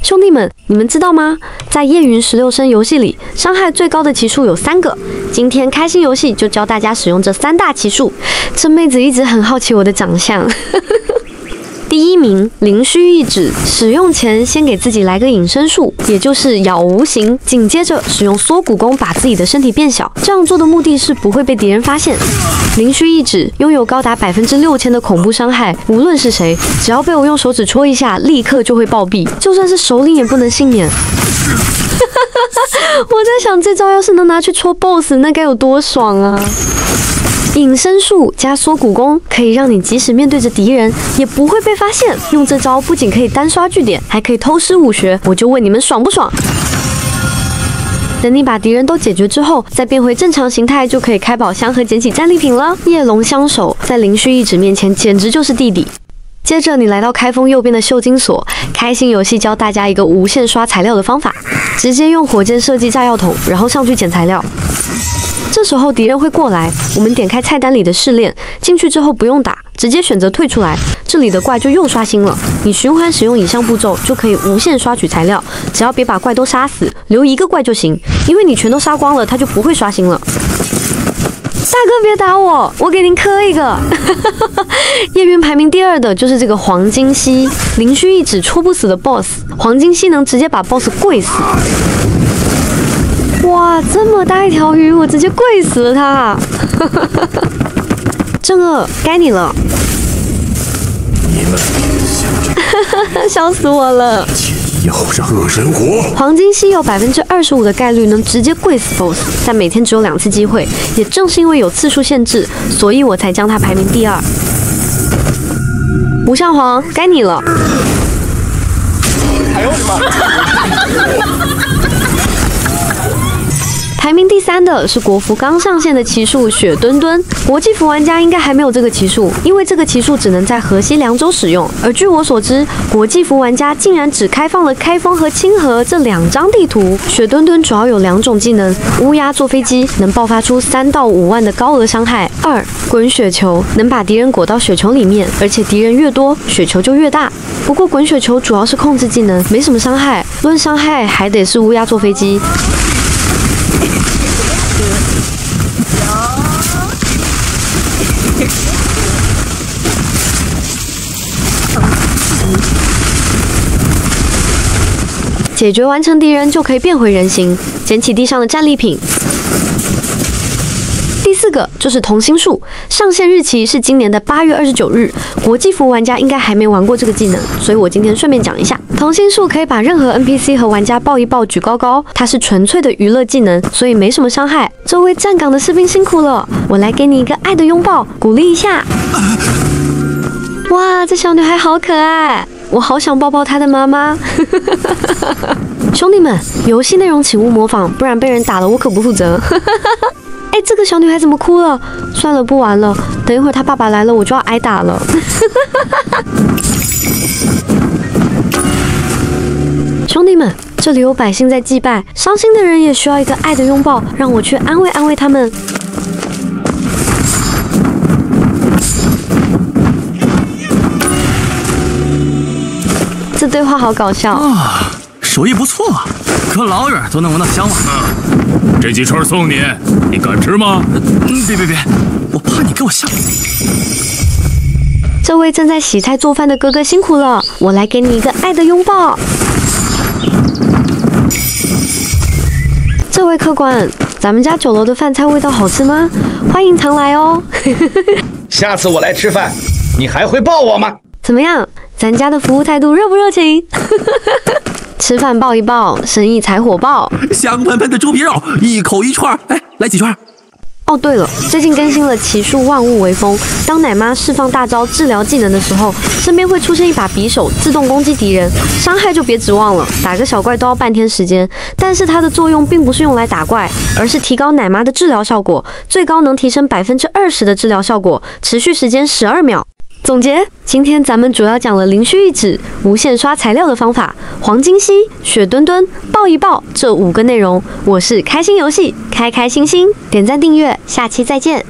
兄弟們，你們知道嗎？在夜雲16聲遊戲裡，傷害最高的奇數有3個。今天開心遊戲就教大家使用這3大奇數。這妹子一直很好奇我的長相。第1名，靈虛一指，使用前先給自己來個隱身術，也就是杳無形，緊接着使用縮骨功把自己的身體變小。這樣做的目的是不會被敵人發現。靈虛一指擁有高達6000%的恐怖傷害，無論是誰，只要被我用手指戳一下，立刻就會暴斃，就算是首領也不能幸免。我在想，這招要是能拿去戳 BOSS， 那該有多爽啊！隱身術加縮骨功可以讓你即使面對着敵人也不會被發現。用這招不僅可以單刷據點，還可以偷師武學。我就問你們爽不爽？等你把敵人都解決之後，再變回正常形態，就可以開寶箱和撿起戰利品了。夜龍相守在靈虛一指面前簡直就是弟弟。接着你來到開封右邊的鏽金所，開心遊戲教大家一個無限刷材料的方法，直接用火箭設計炸藥桶，然後上去撿材料。這時候敵人會過來，我們點開菜單裡的試煉，進去之後不用打，直接選擇退出來，這裡的怪就又刷新了。你循環使用以上步驟，就可以無限刷取材料，只要別把怪都殺死，留1個怪就行，因為你全都殺光了，它就不會刷新了。大哥別打我，我給您磕一個。夜雲排名第2的就是這個黃金蜥，靈虛一指戳不死的 BOSS， 黃金蜥能直接把 BOSS 跪死。哇，這麼大一條魚，我直接跪死了它！正二，該你了。你們笑死我了！要讓惡人活。黄金蜥有25%的概率能直接跪死 BOSS， 但每天只有2次機會。也正是因為有次數限制，所以我才將它排名第2。吴相黃，該你了。還有什麼？排名第3的是國服剛上線的奇數雪墩墩，國際服玩家應該還沒有這個奇數，因為這個奇數只能在河西涼州使用。而據我所知，國際服玩家竟然只開放了開封和清河這2張地圖。雪墩墩主要有2種技能：烏鴉坐飛機能爆發出3到5萬的高額傷害；2滾雪球能把敵人裹到雪球裡面，而且敵人越多，雪球就越大。不過滾雪球主要是控制技能，沒什麼傷害，論傷害還得是烏鴉坐飛機。解決完成敵人就可以變回人形，撿起地上的戰利品。第4個就是同心術，上線日期是今年的8月29日。國際服玩家應該還沒玩過這個技能，所以我今天順便講一下。同心術可以把任何 NPC 和玩家抱一抱舉高高，它是純粹的娛樂技能，所以沒什麼傷害。這位站崗的士兵辛苦了，我來給你一個愛的擁抱，鼓勵一下。哇，這小女孩好可愛，我好想抱抱她的媽媽。兄弟們，遊戲內容請勿模仿，不然被人打了我可不負責。哎，這個小女孩怎麼哭了？算了，不玩了。等一會兒她爸爸來了，我就要挨打了。兄弟們，這裡有百姓在祭拜，傷心的人也需要一個愛的擁抱，讓我去安慰安慰他們。這對話好搞笑啊！手艺不錯，可老遠都能聞到香味。這幾串送你，你敢吃嗎？別，我怕你給我嚇。這位正在洗菜做飯的哥哥辛苦了，我來給你一個愛的擁抱。這位客官，咱們家酒樓的飯菜味道好吃嗎？歡迎常來哦。下次我來吃飯，你還會抱我嗎？怎麼樣，咱家的服務態度熱不熱情？吃飯抱一抱，生意才火爆。香噴噴的豬皮肉，一口一串，哎，來幾串？哦，對了，最近更新了奇數萬物為風。當奶媽釋放大招治療技能的時候，身邊會出現一把匕首，自動攻擊敵人，傷害就別指望了，打個小怪都要半天時間。但是它的作用並不是用來打怪，而是提高奶媽的治療效果，最高能提升20%的治療效果，持續時間12秒。總結，今天咱們主要講了靈虛一指、無限刷材料的方法、黃金蜥、雪墩墩、抱一抱這5個內容。我是開心遊戲，開開心心，點讚訂閱，下期再見。